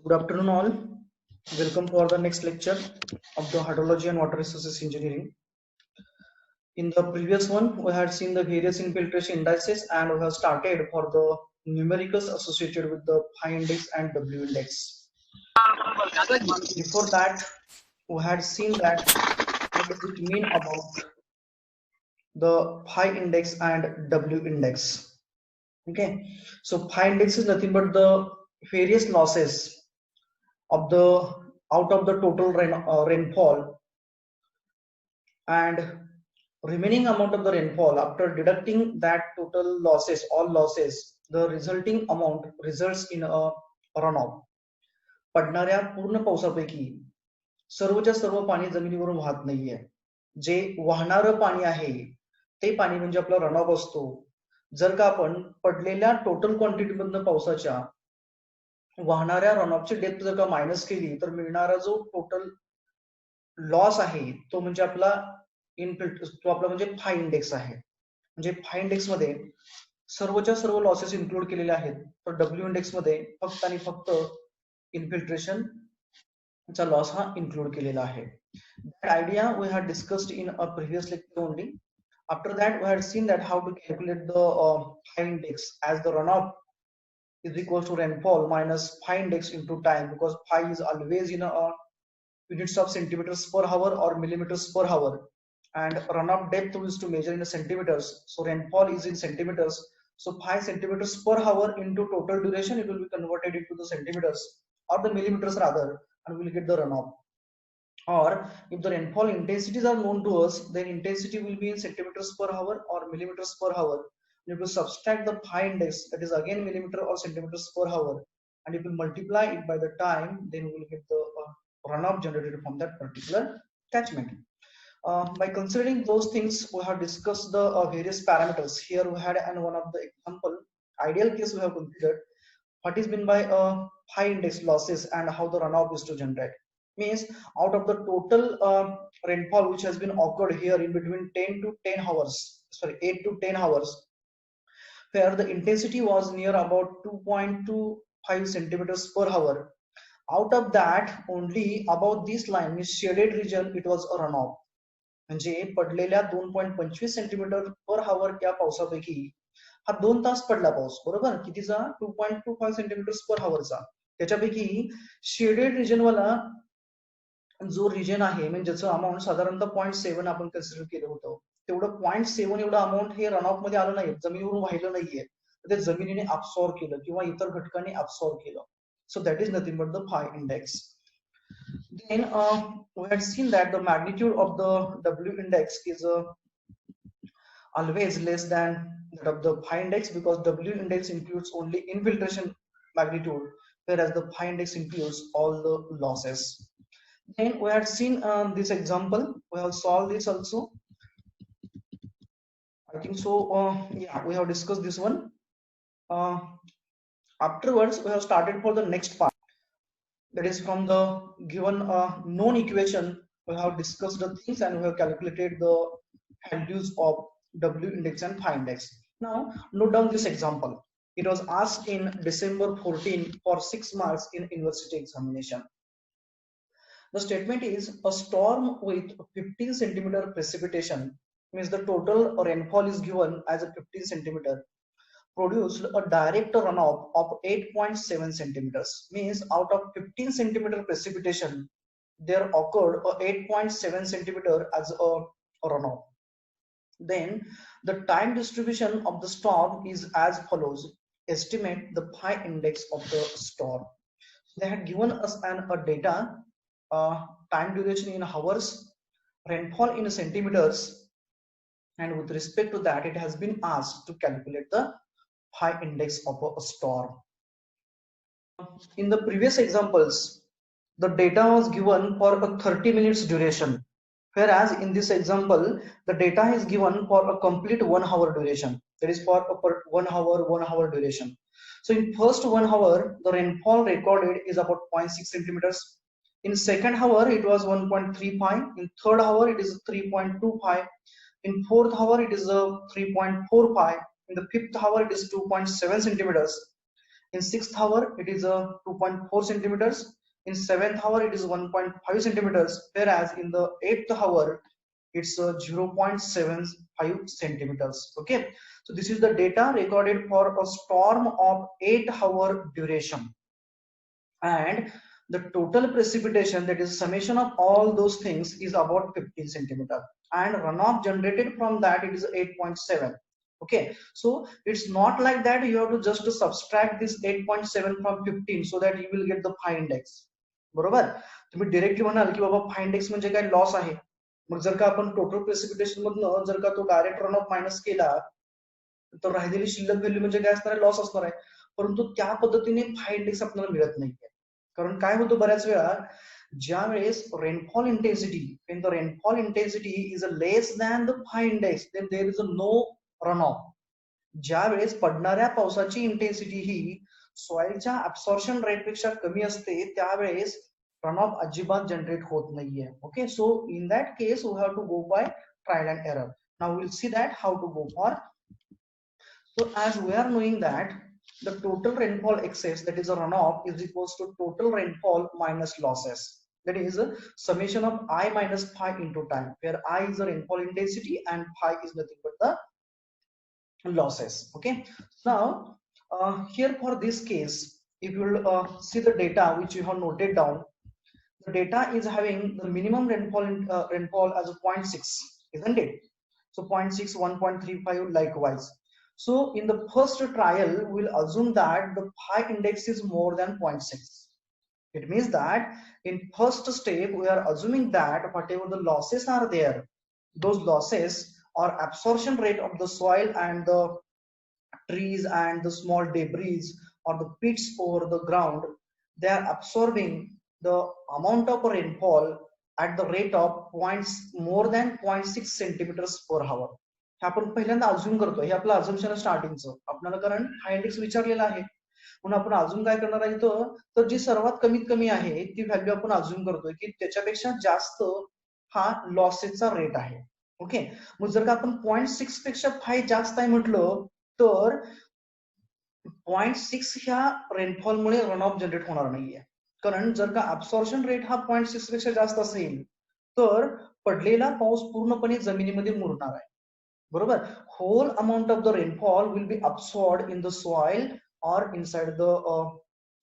Good afternoon, all. Welcome for the next lecture of the Hydrology and Water Resources Engineering. In the previous one, we had seen the various infiltration indices and we have started for the numericals associated with the phi index and W index. Before that, we had seen that what does it mean about the phi index and W index. Okay, so phi index is nothing but the various losses of the out of the total rainfall and remaining amount of the rainfall after deducting that total losses, all losses, the resulting amount results in a runoff. पडणाऱ्या पूर्ण पावसापैकी सर्वच्या सर्व पाणी जमिनीवरून वाहत नाहीये. जे वाहणारं पाणी आहे ते पाणी म्हणजे आपला रनऑफ असतो. जर का आपण पडलेल्या टोटल क्वांटिटी मधनं पावसाच्या वाहणाऱ्या रनऑफची डेप्थ जर का मायनस केली तर मिळणारा जो टोटल लॉस आहे तो म्हणजे आपला तो आपला म्हणजे फाय इंडेक्स आहे. म्हणजे फाय इंडेक्स मध्ये सर्वच्या सर्व लॉसेस इन्क्लूड केलेले आहेत. तर डब्ल्यू इंडेक्स मध्ये फक्त आणि फक्त इन्फिल्ट्रेशन चा लॉस हा इन्क्लूड केलेला आहे. That idea we had discussed in a previous lecture only. After that, we had seen that how to calculate the phi index as the runoff is equal to rainfall minus phi index into time, because phi is always in a units of centimeters per hour or millimeters per hour, and runoff depth we used to measure in centimeters, so rainfall is in centimeters, so phi centimeters per hour into total duration, it will be converted into the centimeters or the millimeters rather, and we will get the runoff. Or if the rainfall intensities are known to us, then intensity will be in centimeters per hour or millimeters per hour. If you subtract the phi index, that is again millimeter or centimeters per hour, and if you multiply it by the time, then we will get the runoff generated from that particular catchment. By considering those things, we have discussed the various parameters. Here we had one of the example ideal case we have considered what is meant by phi index losses and how the runoff is to generate. Means out of the total rainfall which has been occurred here in between 8 to 10 hours, where the intensity was near about 2.25 centimeters per hour. Out of that, only about this line is shaded region, it was a runoff. म्हणजे पडलेल्या 2.25 centimetre पर हावर त्या पावसापैकी हा 2 तास पडला पाऊस, बरोबर? कितीचा? 2.25 centimetre पर हावरचा. त्याच्यापैकी शेडेड रिजन वाला जो रिजन आहे म्हणजे ज्याचं अमाऊंट साधारणतः 0.7 आपण कन्सिडर केलं होतं, तेवढं 0.7 एवढं अमाऊंट हे रनऑफ मध्ये आलं नाही, जमिनीवरून वाहिलं नाहीये, ते जमिनीने अब्सॉर्ब केलं किंवा इतर घटकांनी अब्सॉर्ब केलं. So that is nothing but the phi index. Then we had seen that the magnitude of the W index is always less than that of the phi index, because W index includes only infiltration magnitude, whereas the phi index includes all the losses. Then we had seen this example. We have solved this also. I think so. Yeah, we have discussed this one. Afterwards, we have started for the next part. That is from the given known equation. We have discussed the things and we have calculated the values of W index and phi index. Now, note down this example. It was asked in December 14 for 6 marks in university examination. The statement is a storm with 15 centimeter precipitation, means the total rainfall is given as a 15 centimeter, produced a direct runoff of 8.7 centimeters. Means out of 15 centimeter precipitation, there occurred a 8.7 centimeter as a runoff. Then the time distribution of the storm is as follows. Estimate the phi index of the storm. They had given us a data, time duration in hours, rainfall in centimeters, and with respect to that, it has been asked to calculate the phi index of a storm. In the previous examples, the data was given for a 30 minutes duration, whereas in this example, the data is given for a complete 1 hour duration. That is for a 1 hour duration. So in first 1 hour, the rainfall recorded is about 0.6 centimeters. In second hour, it was 1.35. In third hour, it is 3.25. In fourth hour, it is 3.45. In the fifth hour, it is 2.7 centimeters. In 6th hour, it is 2.4 centimeters. In 7th hour, it is 1.5 centimeters. Whereas in the 8th hour, it's 0.75 centimeters. Okay, so this is the data recorded for a storm of 8-hour duration, and the total precipitation, that is summation of all those things, is about 15 centimeter, and runoff generated from that, it is 8.7. Okay, so it's not like that you have to just subtract this 8.7 from 15 so that you will get the phi index. बरोबर, तुम्ही directly म्हणाल की बाबा phi index म्हणजे काय, loss आहे. मग जर का आपण टोटल प्रेसिपिटेशन मधनं जर का तो डायरेक्ट रन ऑफ मायनस केला तर राहिलेली शिल्लक व्हॅल्यू म्हणजे काय असणार आहे, लॉस असणार आहे. परंतु त्या पद्धतीने phi index आपल्याला मिळत नाहीये. कारण काय होतं बऱ्याच वेळा, ज्या वेळेस rainfall intensity, when the rainfall intensity is less than the phi index, then there is a no runoff. ज्या वेळेस पडणाऱ्या पावसाची इंटेन्सिटी ही सॉइलच्या ऍब्सॉर्प्शन रेट पेक्षा कमी असते, त्यावेळेस रनऑफ अजिबात जनरेट होत नाहीये. Okay, so in that case we have to go by trial and error. Now will see that how to go for. So as we are knowing that the total rainfall excess, that is a runoff, is equals to total rainfall minus losses. That is a summation of I minus phi into time, where I is the rainfall intensity and phi is nothing but the losses. Okay, now here for this case, if you will see the data which you have noted down, the data is having the minimum rainfall as a 0.6, isn't it? So 0.6, 1.35 likewise. So in the first trial, we'll assume that the phi index is more than 0.6. It means that in first step, we are assuming that whatever the losses are there, those losses or absorption rate of the soil and the trees and the small debris or the pits over the ground, they are absorbing the amount of rainfall at the rate of more than 0.6 centimeters per hour. हे आपण पहिल्यांदा assume करतो, हे आपलं assumption स्टार्टिंगचं आपल्याला, कारण हा index विचारलेला आहे. म्हणून आपण अजून काय करणार आहे इथं, तर जी सर्वात कमीत कमी आहे ती व्हॅल्यू आपण अज्युम करतोय की त्याच्यापेक्षा जास्त हा लॉसेसचा रेट आहे. ओके, मग जर का आपण 0.6 पेक्षा फाय जास्त आहे म्हटलं तर 0.6 ह्या रेनफॉलमुळे रन ऑफ जनरेट होणार नाहीये. कारण जर का अब्सॉर्प्शन रेट हा 0.6 पेक्षा जास्त असेल तर पडलेला पाऊस पूर्णपणे जमिनीमध्ये मुरणार आहे. बरोबर, whole amount of the rainfall will be absorbed in the soil or inside the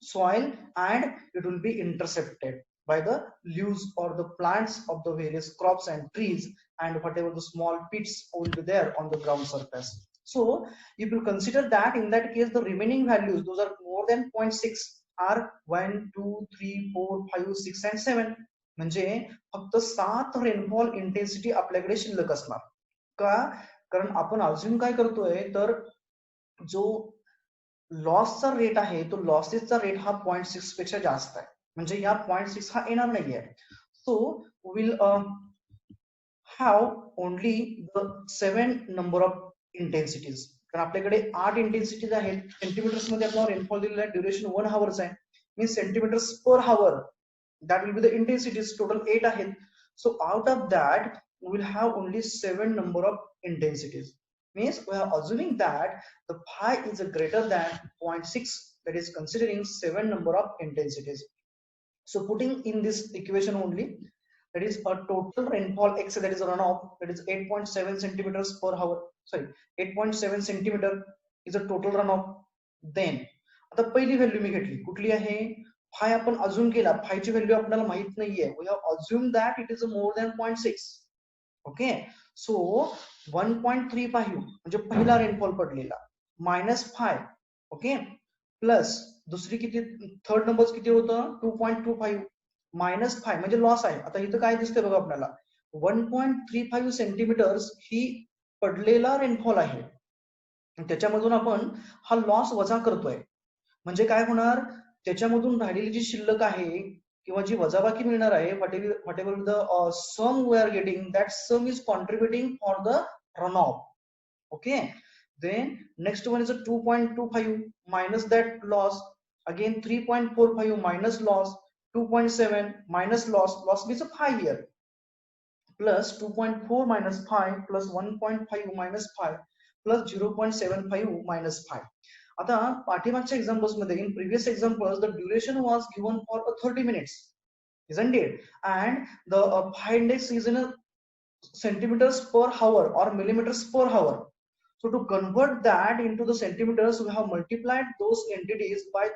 soil, and it will be intercepted by the leaves or the plants of the various crops and trees, and whatever the small pits will be there on the ground surface. So if you consider that, in that case the remaining values, those are more than 0.6, are 1, 2, 3, 4, 5, 6 and 7. म्हणजे फक्त 7 rainfall intensity आपल्याकडे शिल्लक असणार. का, कारण आपण अजून काय करतोय, तर जो लॉसचा रेट आहे तो लॉसेसचा रेट हा 0.6 पेक्षा जास्त आहे, म्हणजे या 0.6 हा येणार नाहीये. So will have only the 7 number of intensities. कारण आपल्याकडे 8 इंटेन्सिटीज आहेत. सेंटीमीटर्स मध्ये आपल्याला रेनफॉल दिलेला आहे, ड्युरेशन 1 आवर्स आहे, means centimetres per hour, that will be the intensities. Total 8 ahead. So out of that we will have only 7 number of intensities. Means we are assuming that the phi is greater than 0.6, that is considering 7 number of intensities. So putting in this equation only, that is a total rainfall x, that is a runoff, that is 8.7 centimeters per hour, sorry 8.7 centimeter is a total runoff. Then आता पहिली value मी घेतली, कुठली आहे, फाय आपण assume केला, फायची value आपल्याला माहित नाहीये, we have assume that it is more than 0.6. Okay, so 1.35 म्हणजे पहिला रेनफॉल पडलेला, मायनस फाय, ओके, प्लस दुसरी किती, थर्ड नंबर किती होतं 2.25, मायनस फाय म्हणजे लॉस आहे. आता इथं काय दिसतंय बघा आपल्याला, 1.35 सेंटीमीटर्स ही पडलेला रेनफॉल आहे, त्याच्यामधून आपण हा लॉस वजा करतोय. म्हणजे काय होणार, त्याच्यामधून राहिलेली जी शिल्लक आहे किंवा जी वजाबाकी मिळणार आहे, whatever the sum we are getting, that sum is contributing for the runoff. Okay, then next one is a 2.25 minus that loss, again 3.45 minus loss, 2.7 minus loss means a 5 here, plus 2.4 minus 5 plus 1.5 minus 5 plus 0.75 minus 5. आता पाठीमागच्या examples मध्ये, in previous examples the duration was given for 30 minutes, isn't it? And the phi index is in a centimeters per hour or millimeters per hour. So to convert that into the centimeters, we have multiplied those entities by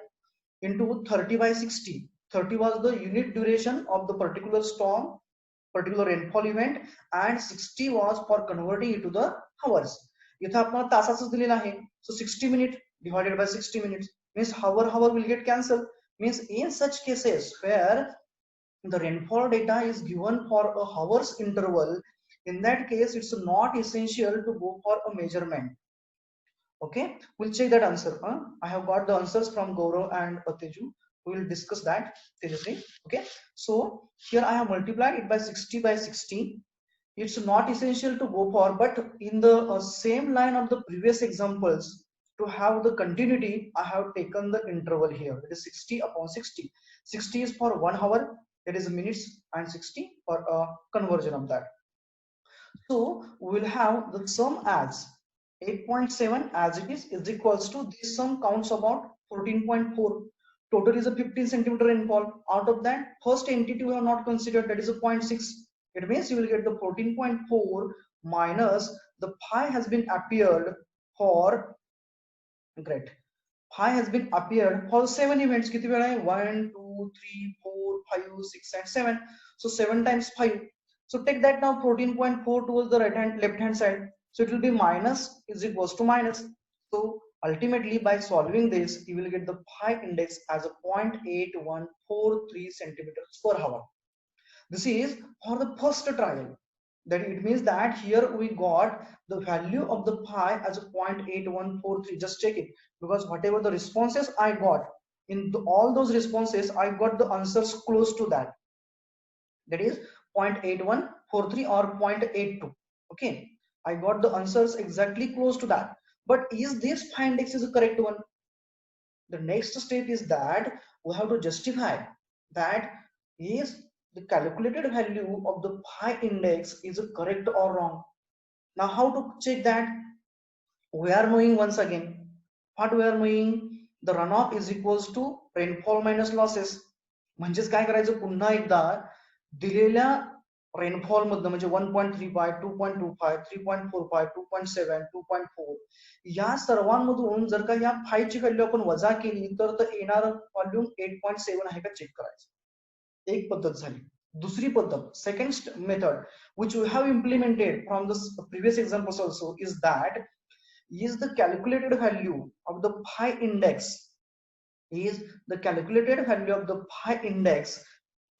into 30 by 60. 30 was the unit duration of the particular storm, particular rainfall event, and 60 was for converting it to the hours. इथं आपल्याला तासाचं दिलेलं आहे, so 60 minutes divided by 60 minutes means hour will get cancelled. Means in such cases where the rainfall data is given for a hours interval, in that case it's not essential to go for a measurement. Okay, we'll check that answer. I have got the answers from Gaurav and Teju. We will discuss that. Tejasvi. Okay, so here I have multiplied it by 60 by 60. It's not essential to go for, but in the same line of the previous examples, to have the continuity, I have taken the interval here. It is 60 upon 60. 60 is for 1 hour, that is minutes, and 60 for a conversion of that. So we will have the sum as 8.7 as it is equals to, this sum counts about 14.4. Total is a 15 centimeter rainfall. Out of that, first entity we have not considered, that is a 0.6. It means you will get the 14.4 minus the pi has been appeared for, great, pi has been appeared for 7 events. किती वेळा आहे? 1 2 3 4 5 6 and 7. So 7 times 5. So take that now, 14.4 towards the left hand side. So it will be minus is equals to minus. So ultimately by solving this, you will get the pi index as a 0.8143 centimeters per hour. This is for the first trial. That it means that here we got the value of the pi as a 0.8143. Just check it, because whatever the responses I got, in all those responses I got the answers close to that. That is 0.8143 or 0.82. Okay, I got the answers exactly close to that. But is this pi index is a correct one? The next step is that we have to justify that is the calculated value of the pi index is correct or wrong. Now how to check that? We are knowing once again, what we are knowing, the runoff is equals to rainfall minus losses. म्हणजेच काय करायचं, पुन्हा एकदा दिलेल्या rainfall मधनं, म्हणजे 1.35 2.25 3.45 2.7 2.4 या सर्वांमधून जर का या फायची व्हॅल्यू आपण वजा केली तर येणार व्हॉल्यूम 8.7 आहे का चेक करायचं. एक पद्धत झाली. दुसरी पद्धत, second method which we have implemented from the previous examples also, is that is the calculated value of the pi index, is the calculated value of the pi index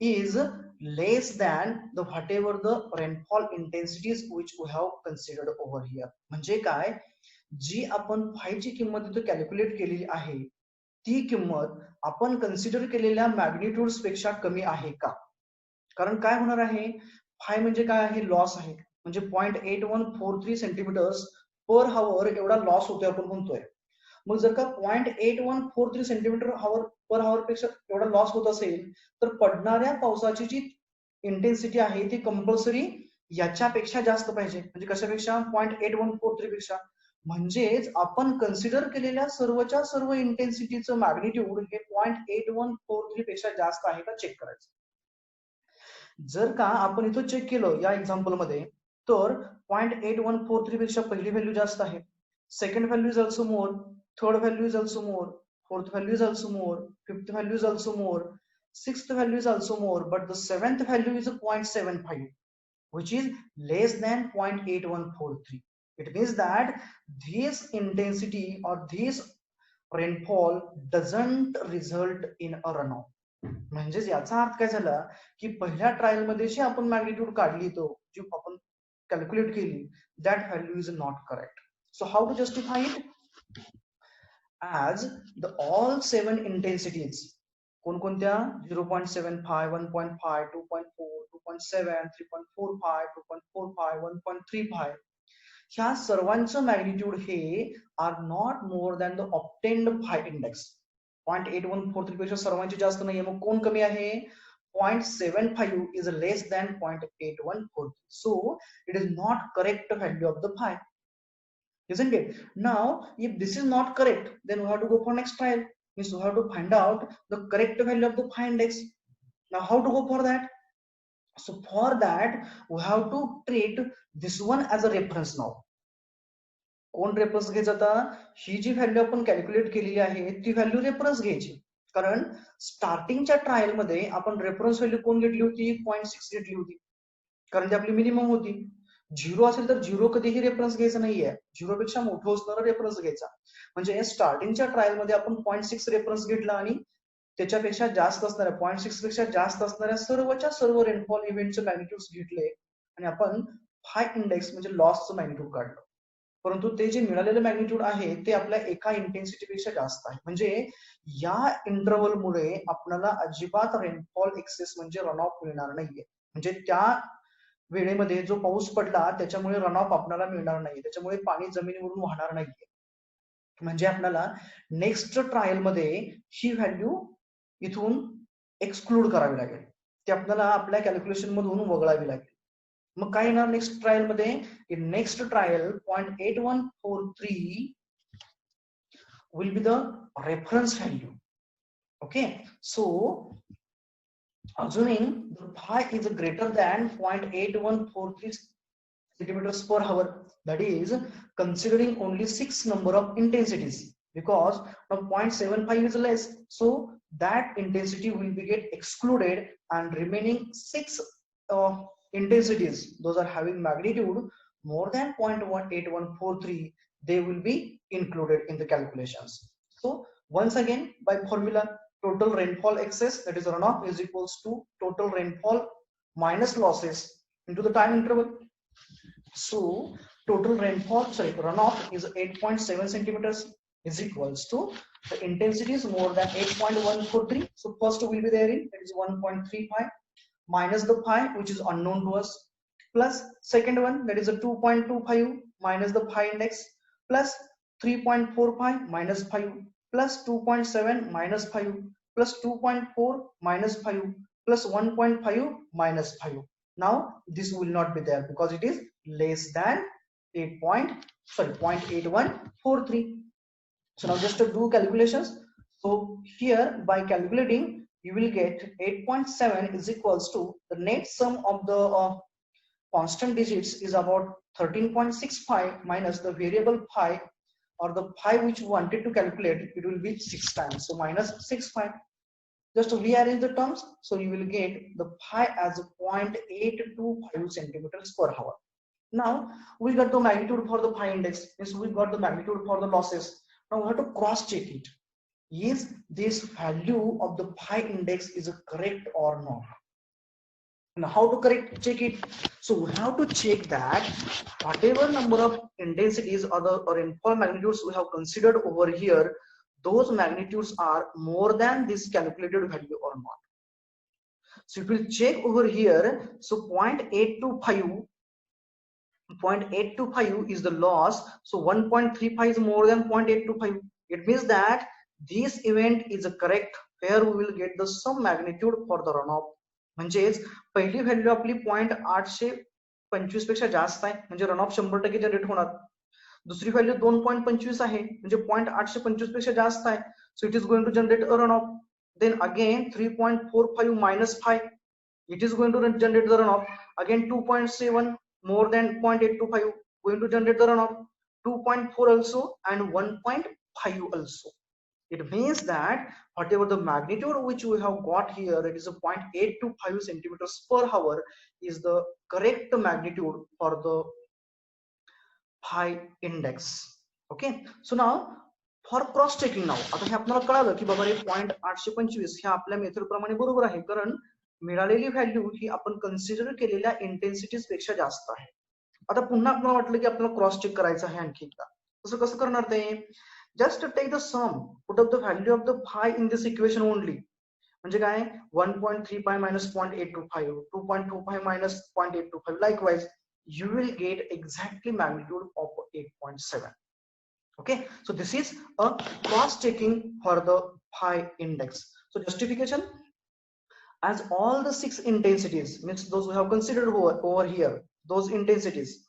is less than the whatever the rainfall intensities which we have considered over here. म्हणजे काय, जी आपण phi ची किंमत इथे calculate केलेली आहे ती किंमत आपण कन्सिडर केलेल्या मॅग्निट्यूड्स पेक्षा कमी आहे का. कारण काय होणार आहे, phi म्हणजे काय आहे, लॉस आहे. म्हणजे 0.8143 सेंटीमीटर्स पर हावर एवढा लॉस होतोय आपण म्हणतोय. मग जर का 0.8143 सेंटीमीटर पर हावर पेक्षा एवढा लॉस होत असेल तर पडणाऱ्या पावसाची जी इंटेन्सिटी आहे ती कंपल्सरी याच्यापेक्षा जास्त पाहिजे. म्हणजे कशापेक्षा, 0.8143 पेक्षा. म्हणजेच आपण कन्सिडर केलेल्या सर्वच्या सर्व इंटेन्सिटीचं मॅग्निट्यूड हे 0.8143 पेक्षा जास्त आहे का चेक करायचं. जर का आपण इथं चेक केलं या एक्झाम्पल मध्ये तर 0.8143 पेक्षा पहिली व्हॅल्यू जास्त आहे, second value is also more, third value is also more, fourth value is also more, fifth value is also more, sixth value is also more, but the seventh value is a 0.75, which is less than 0.8143. It means that this intensity or this rainfall doesn't result in a runoff. म्हणजेच याचा अर्थ काय झाला की पहिल्या trial मध्ये जी आपण magnitude काढली तो जी आपण कॅल्क्युलेट केली, that value is not correct. So how to justify it? As the all 7 intensities, कोणकोणत्या, 0.75 1.5 2.4 2.7 3.45 2.45 1.35, ह्या सर्वांचं मॅग्निट्यूड हे are not more than the obtained phi index. 0.8143 पेक्षा सर्वांची जास्त नाहीये. मग कोण कमी आहे, 0.75 is less than 0.8143. So it is not correct value of the phi. isn't it? Now, if this is not correct, then we have to go for next trial. Means we have to find out the correct value of the phi index. Now, how to go for that? So for that, we have to treat this one as a reference now. कोण reference घ्यायचा आता? ही जी value आपण calculate केलेली आहे ती value reference घ्यायची. कारण स्टार्टिंगच्या trial मध्ये आपण रेफरन्स व्हॅल्यू कोण घेतली होती? 0.6 घेतली होती, कारण ती आपली मिनिमम होती. 0 असेल तर 0 कधीही रेफरन्स घ्यायचा नाहीये, 0 पेक्षा मोठं असणारा रेफरन्स घ्यायचा. म्हणजे स्टार्टिंगच्या ट्रायल मध्ये आपण 0.6 रेफरन्स घेतला आणि त्याच्यापेक्षा जास्त असणाऱ्या 0.6 पेक्षा जास्त असणाऱ्या सर्वच्या सर्व रेनफॉल इव्हेंटचे मॅग्निट्यूड घेतले आणि आपण फाय इंडेक्स म्हणजे लॉसचं मॅग्निट्यूड काढलं. परंतु ते जे मिळालेलं मॅग्निट्यूड आहे ते आपल्या एका इंटेन्सिटीपेक्षा जास्त आहे. म्हणजे या इंटरव्हलमुळे आपल्याला अजिबात रेनफॉल एक्सेस म्हणजे रन ऑफ मिळणार नाहीये. म्हणजे त्या वेळेमध्ये जो पाऊस पडला त्याच्यामुळे रन ऑफ आपल्याला मिळणार नाही, त्याच्यामुळे पाणी जमिनीवरून वाहणार नाहीये. म्हणजे आपल्याला नेक्स्ट ट्रायल मध्ये ही व्हॅल्यू इथून एक्सक्लूड करावी लागेल, ती आपल्याला आपल्या कॅल्क्युलेशन मधून वगळावी लागेल. मग काय येणार नेक्स्ट ट्रायल मध्ये? In next trial 0.8143 will be the reference value. Okay, so assuming the phi is greater than 0.8143 centimeters per hour, that is considering only 6 number of intensities, because now 0.75 is less, so that intensity will be get excluded and remaining 6 intensities, those are having magnitude more than 0.8143, they will be included in the calculations. So once again, by formula, total rainfall excess, that is runoff, is equals to total rainfall minus losses into the time interval. So total rainfall, runoff is 8.7 centimeters is equals to the intensity is more than 8.143. So first will be there in, that is 1.35 minus the phi which is unknown to us, plus second one, that is a 2.25 minus the phi index, plus 3.45 minus 5, plus 2.7 minus 5, plus 2.4 minus 5, plus 1.5 minus 5. Now this will not be there because it is less than 0.8143. So now just to do calculations. So here by calculating, you will get 8.7 is equals to the net sum of the constant digits is about 13.65 minus the variable phi, or the phi which we wanted to calculate, it will be 6 times. So minus 6 pi. Just to rearrange the terms, so you will get the phi as 0.825 centimeters per hour. Now we got the magnitude for the phi index. Yes, we got the magnitude for the losses. Now we have to cross check it. Is this value of the phi index is correct or not? Now how to correct check it? So we have to check that whatever number of intensities or the rainfall magnitudes we have considered over here, those magnitudes are more than this calculated value or not. So if we check over here, so 0.825 is the loss, so 1.35 is more than 0.825. It means that this event is correct, where we will get the sum magnitude for the runoff. म्हणजेच पहिली value आपली 0.825 पेक्षा जास्त आहे, म्हणजे runoff 100% generate होणार. दुसरी value 2.25 आहे, म्हणजे 0.825 पेक्षा जास्त आहे, so it is going to generate a runoff. Then again 3.45 minus 5, it is going to generate the runoff. Again 2.7 more than 0.825 going to generate the runoff. 2.4 also and 1.5 also. It means that whatever the magnitude which we have got here, it is a 0.825 centimeters per hour, is the correct magnitude for the phi index. Okay, so now for cross checking, now आता हे आपल्याला कळालं की बाबा हे 0.825 हे आपल्या method प्रमाणे बरोबर आहे, कारण मिळालेली व्हॅल्यू ही आपण कन्सिडर केलेल्या इंटेन्सिटीज पेक्षा जास्त आहे. आता पुन्हा आपल्याला वाटलं की आपल्याला क्रॉस चेक करायचं आहे आणखी एकदा. तसं कसं करणार ते? Just take the sum, put up the value of the phi in this equation only. म्हणजे काय? 1.35 minus 0.825, 2.25 minus 0.825. Likewise, you will get exactly magnitude of 8.7. Okay, so this is a cross checking for the phi index. So justification, as all the 6 intensities, means those we have considered over here, those intensities,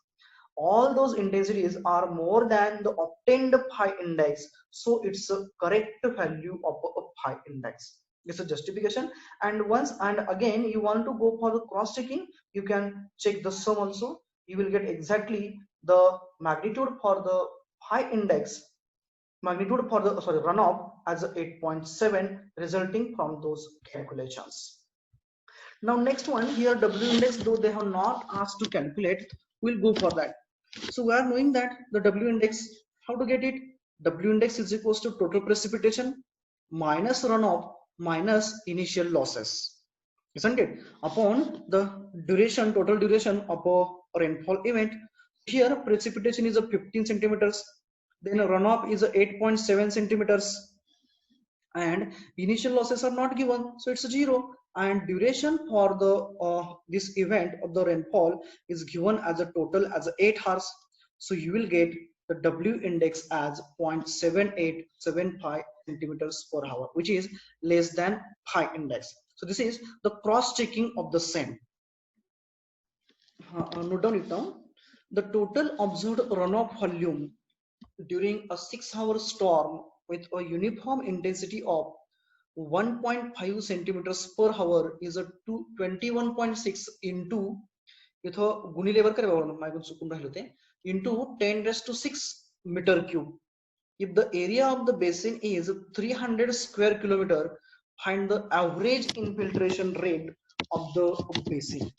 all those intensities are more than the obtained pi index, so it's a correct value of a pi index. It's a justification. And once and again you want to go for the cross checking, you can check the sum also. You will get exactly the magnitude for the pi index, magnitude for the runoff as 8.7, resulting from those calculations. Now next one here, W index, though they have not asked to calculate, we'll go for that. So we are knowing that the W index, how to get it? W index is equals to total precipitation minus runoff minus initial losses, isn't it? Upon the duration, total duration of a rainfall event. Here precipitation is a 15 centimeters, then runoff is a 8.7 centimeters, and initial losses are not given, so it's a 0. And duration for the this event of the rainfall is given as a total as 8 hours, so you will get the W index as 0.7875 centimeters per hour, which is less than pi index. So this is the cross checking of the same. Note down it down. The total observed runoff volume during a 6-hour storm with a uniform intensity of 1.5 centimeters per hour is a 21.6 into इथं गुणिलेवर काय बाबा मागून चुकून राहिले होते into 10⁶ meter cube. If the area of the basin is 300 square kilometer, find the average infiltration rate of the basin.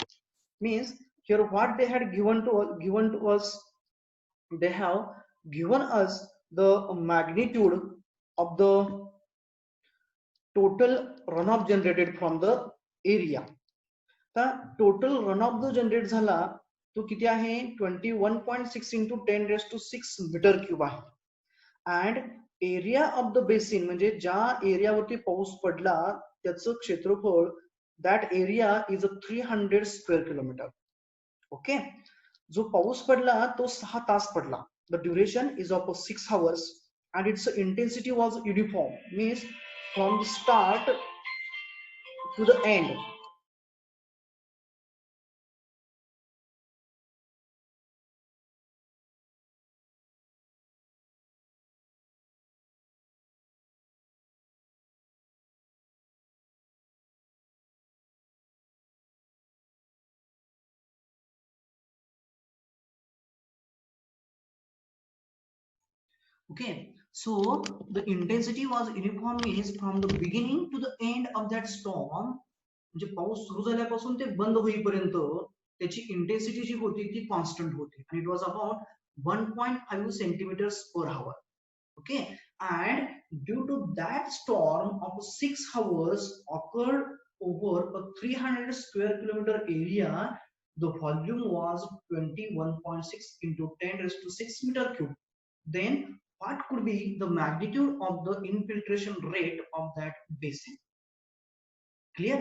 Means here what they had given to us, they have given us the magnitude of the total runoff generated from the area. The total runoff जो generate झाला तो किती आहे 21.6 into 10⁶ meter cube आहे. and area of the basin म्हणजे ज्या एरियावरती पाऊस पडला त्याचं क्षेत्रफळ, that area is a 300 square kilometer. Okay, जो पाऊस पडला तो 6 तास पडला. The duration is of 6 hours and its intensity was uniform, means from the start to the end. Okay, so the intensity was uniform means from the beginning to the end of that storm, म्हणजे पाऊस सुरू झाल्यापासून ते बंद होईपर्यंत त्याची intensity जी होती ती कॉन्स्टंट होती, and it was about 1.5 centimeters per hour. Okay, and due to that storm of 6 hours occurred over a 300 square kilometer area, the volume was 21.6 into 10⁶ meter cube. Then what could be the magnitude of the infiltration rate of that basin? Clear?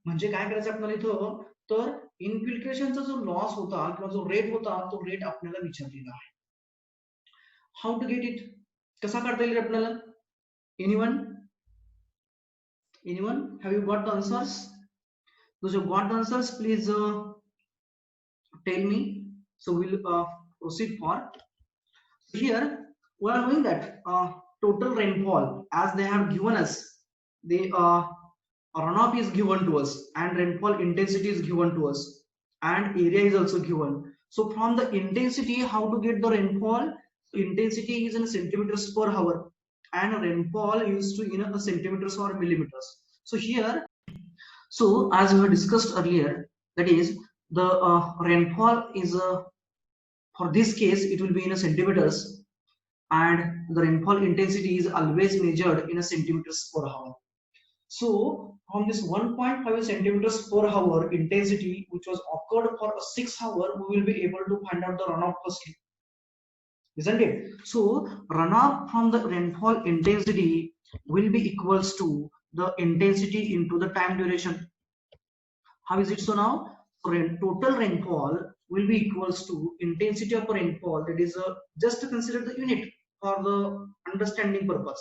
म्हणजे काय करायचं आपल्याला इथं, तर इन्फिल्ट्रेशनचा जो loss होता किंवा जो रेट होता तो रेट आपल्याला विचारलेला आहे. हाऊ टू गेट इट, कसा काढता येईल आपल्याला? Anyone have you got the answers? Those who got the answers, please tell me, so we'll proceed for. Here we are knowing that total rainfall, as they have given us, the runoff is given to us and rainfall intensity is given to us and area is also given. So from the intensity, how to get the rainfall? Intensity is in centimeters per hour and rainfall used to in a centimeters or millimeters. So here, so as we have discussed earlier, that is the rainfall is for this case it will be in a centimeters, and the rainfall intensity is always measured in a centimeters per hour. So from this 1.5 centimeters per hour intensity which was occurred for a 6 hour, we will be able to find out the runoff firstly, isn't it? So runoff from the rainfall intensity will be equals to the intensity into the time duration. How is it so now? Total rainfall will be equals to intensity of rainfall, that is just to consider the unit for the understanding purpose.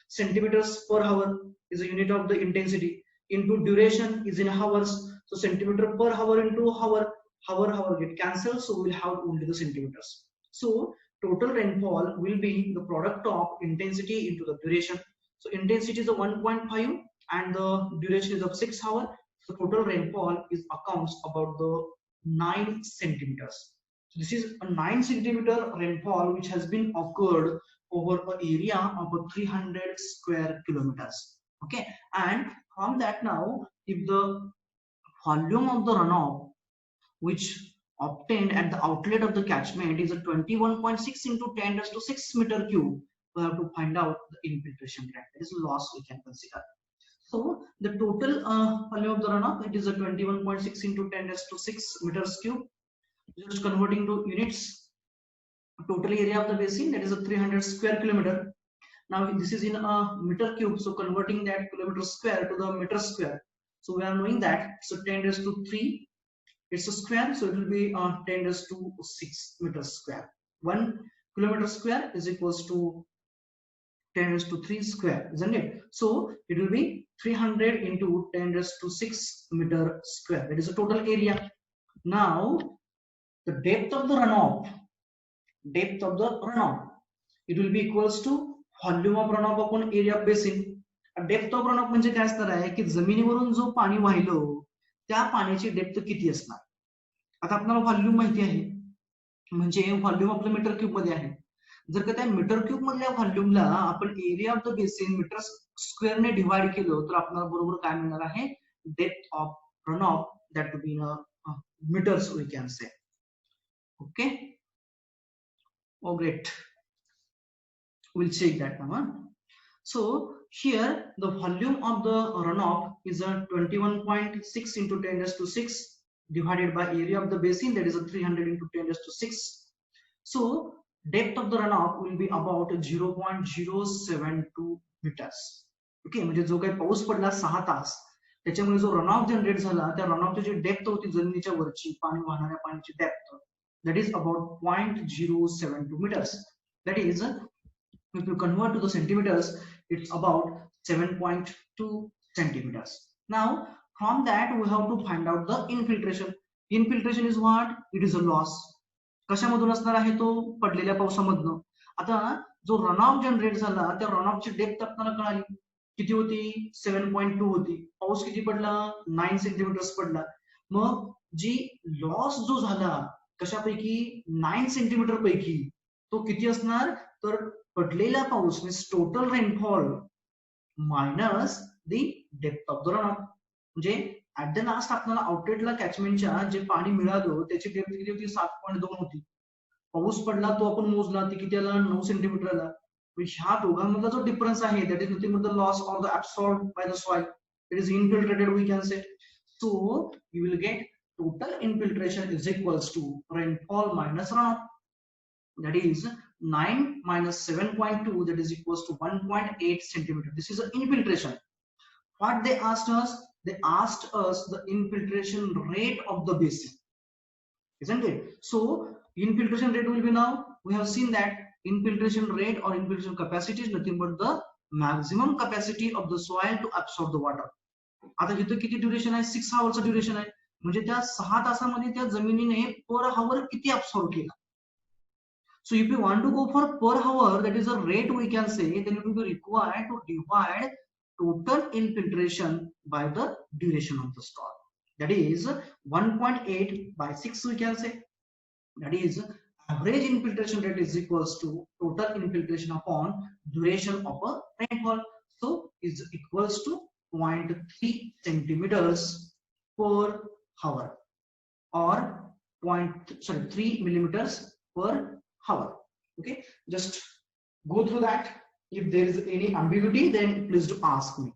Centimeters per hour is a unit of the intensity, into duration is in hours, so centimeter per hour into hour, hour get cancelled, so we'll have only the centimeters. So total rainfall will be the product of intensity into the duration. So intensity is a 1.5 and the duration is of 6 hours. So total rainfall is accounts about the 9 centimeters. So this is a 9 centimeter rainfall which has been occurred over an area of 300 square kilometers. Okay, and from that now, if the volume of the runoff which obtained at the outlet of the catchment is a 21.6 into 10 raised to 6 meter cube, we have to find out the infiltration rate. That is loss we can consider. So the total volume of the runoff, it is a 21.6 into 10 raised to 6 meters cube. Just converting to units, total area of the basin, that is a 300 square kilometer. Now this is in a meter cube, so converting that kilometer square to the meter square. So we are knowing that so 10 raised to 3, it's a square, so it will be 10 raised to 6 meters square. 1 kilometer square is equals to 10 raised to 3 square, isn't it? So it will be 300 into 10 raised to 6 meter square. That is the total area. Now the depth of the runoff, it will be equals to volume of runoff upon area of basin. Depth of runoff म्हणजे काय असणार आहे की जमिनीवरून जो पाणी वाहिलं त्या पाण्याची डेप्थ किती असणार. आता आपल्याला व्हॉल्यूम माहिती आहे, म्हणजे व्हॉल्यूम आपलं मीटर क्यूब मध्ये आहे. जर का त्या मीटर क्यूब मधल्या व्हॉल्यूमला आपण area of the basin meter स्क्वेअरने डिवाइड केलं तर आपल्याला बरोबर काय मिळणार आहे, depth of runoff, that will be in meters we can say. Okay, oh great, we'll check that now. So here the volume of the runoff is a 21.6 into 10 raised to 6 divided by area of the basin, that is a 300 into 10 raised to 6. So depth of the runoff will be about 0.072 meters. Okay, म्हणजे जो काही पाऊस पडला 6 तास त्याच्यामुळे जो runoff generate झाला त्या रनऑफची जी depth होती जमिनीच्या वरची पाणी वाहणाऱ्या पाण्याची depth, that is about 0.072 meters. That is, if you convert to the centimeters, it's about 7.2 centimeters. Now from that we have to find out the infiltration. Infiltration is what? It is a loss. कशामधून असणार आहे तो? पडलेल्या पावसामधून. आता जो runoff generate झाला त्या रनऑफची depth आपल्याला कळाली किती होती, 7.2 होती. पाऊस किती पडला, 9 सेंटीमीटर्स पडला. मग जी लॉस जो झाला कशापैकी, 9 सेंटीमीटर पैकी, तो किती असणार, तर पडलेला पाऊस means total rainfall minus the depth of the runoff. म्हणजे ऍट द लास्ट आपल्याला आउटलेटला कॅचमेंटच्या जे पाणी मिळालं त्याची डेप्थ किती होती, 7.2 होती. पाऊस पडला तो आपण मोजला ती किती आला, 9 सेंटीमीटर आला. ह्या दोघांमधला जो डिफरन्स आहे that is nothing but the loss or the absorbed by the soil. It is infiltrated we can say. So you will get total infiltration is equals to rainfall minus runoff. That is 9 minus 7.2, that is equals to 1.8 centimeter. This is an infiltration. What they asked us? They asked us the infiltration rate of the basin, isn't it? So infiltration rate will be, now we have seen that infiltration rate or infiltration capacity is nothing but the maximum capacity of the soil to absorb the water. आता इथे किती duration आहे, 6 आवर्सचं duration आहे, म्हणजे त्या 6 तासामध्ये त्या जमिनीने per hour किती अब्सॉर्ब केला. So if you want to go for per hour, that is a rate we can say, then it will be required to divide total infiltration by the duration of the storm. That is 1.8 by 6 we can say. That is average infiltration rate is equals to total infiltration upon duration of a rainfall. So is equals to 0.3 centimeters per hour or 3 millimeters per hour. Okay, just go through that. If there is any ambiguity, then please do ask me.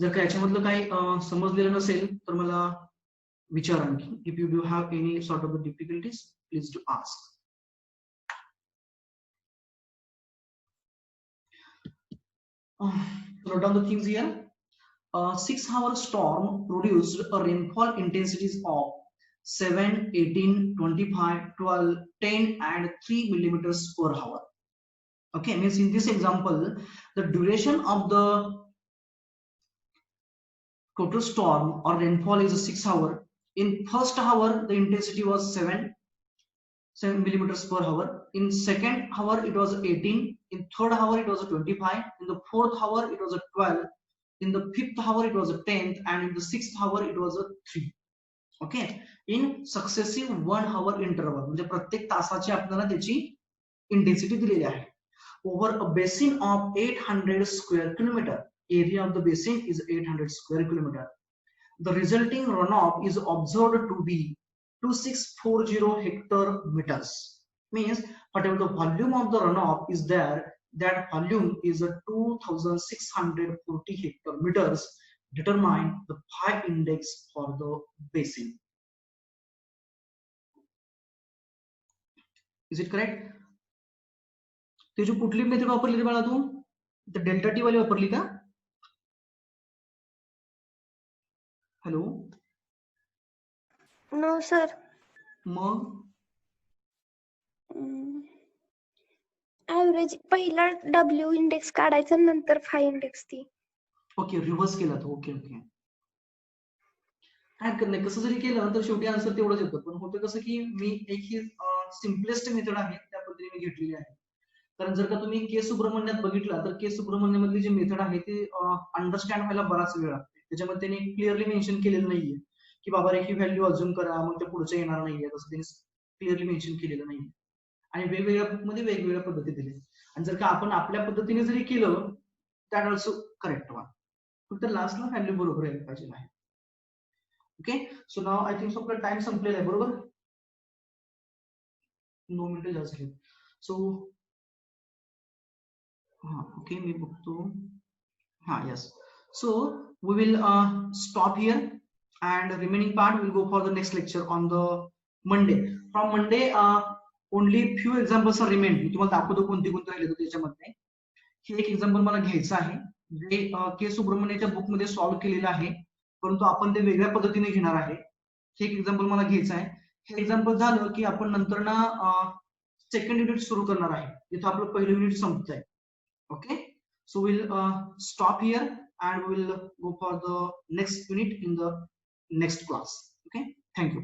जर का याच्यामधलं काही समजलेलं नसेल तर मला विचारा आणखी. If you do have any sort of difficulties, please do ask. Note down the things here. A 6-hour storm produced a rainfall intensities of 7, 18, 25, 12, 10 and 3 millimeters per hour. Okay, means in this example the duration of the total storm or rainfall is 6 hour. In first hour, the intensity was 7 millimeters per hour. In second hour, it was 18. In third hour, it was 25. In the fourth hour, it was 12. In the fifth hour, it was 10th, and in the sixth hour, it was 3. Okay, in successive 1 hour interval, म्हणजे प्रत्येक तासाची आपल्याला त्याची intensity दिलेली आहे. Over a basin of 800 square kilometre, area of the basin is 800 square kilometre. The resulting runoff is observed to be 2640 hectare-meters. Means whatever the volume of the runoff is there, that volume is 2640 hectare-meters. Determine the pi index for the basin. Is it correct? तुझी कुठली method वापरली बाळा तू? तर delta T वाली वापरली का? Hello, no sir. मग ऍव्हरेज पहिला डब्ल्यू इंडेक्स काढायचा, नंतर फाय इंडेक्स ती. ओके, रिव्हर्स केला तो. ओके ओके, काय हरकत नाही. कसं जरी केलं तर शेवटी आन्सर तेवढंच येतं. पण होतं कसं की मी एक ही सिम्पलेस्ट मेथड आहे त्या पद्धतीने मी घेतलेली आहे. कारण जर का तुम्ही के सुब्रमण्यात बघितला तर के सुब्रमण्यमधली जी मेथड आहे ती अंडरस्टँड व्हायला बराच वेळ लागते. त्याच्यामध्ये त्यांनी क्लिअरली मेन्शन केलेलं नाहीये की बाबा ही व्हॅल्यू अजून करा मग ते पुढचं येणार नाहीये, तसं त्यांनी क्लिअरली मेन्शन केलेलं नाहीये. आणि वेगवेगळ्या मध्ये वेगवेगळ्या पद्धती दिल्या. आणि जर का आपण आपल्या पद्धतीने जरी केलं दॅट ऑल्सो करेक्ट वन, फक्त लास्टला व्हॅल्यू बरोबर यायला पाहिजे आहे. Okay, so now I think so आपला टाइम संपलेला आहे. बरोबर, 9 मिनिटं जास्त झाली. सो हा, ओके, मी बघतो. हा, yes. So we will stop here, and remaining part will go for the next lecture on the Monday. From Monday, only few examples are remain. मी तुम्हाला दाखवतो कोणते कोणते राहिले त्याच्यामध्ये. हे एक एक्झाम्पल मला घ्यायचं आहे, जे के सुब्रमण्यच्या बुक मध्ये सॉल्व्ह केलेलं आहे, परंतु आपण ते वेगळ्या पद्धतीने घेणार आहे. हे एक एक्झाम्पल मला घ्यायचं आहे. हे एक्झाम्पल झालं की आपण नंतर ना सेकंड युनिट सुरू करणार आहे, जिथं आपलं पहिलं युनिट संपतंय. Okay, so we'll stop here and we'll go for the next unit in the next class. Okay, thank you.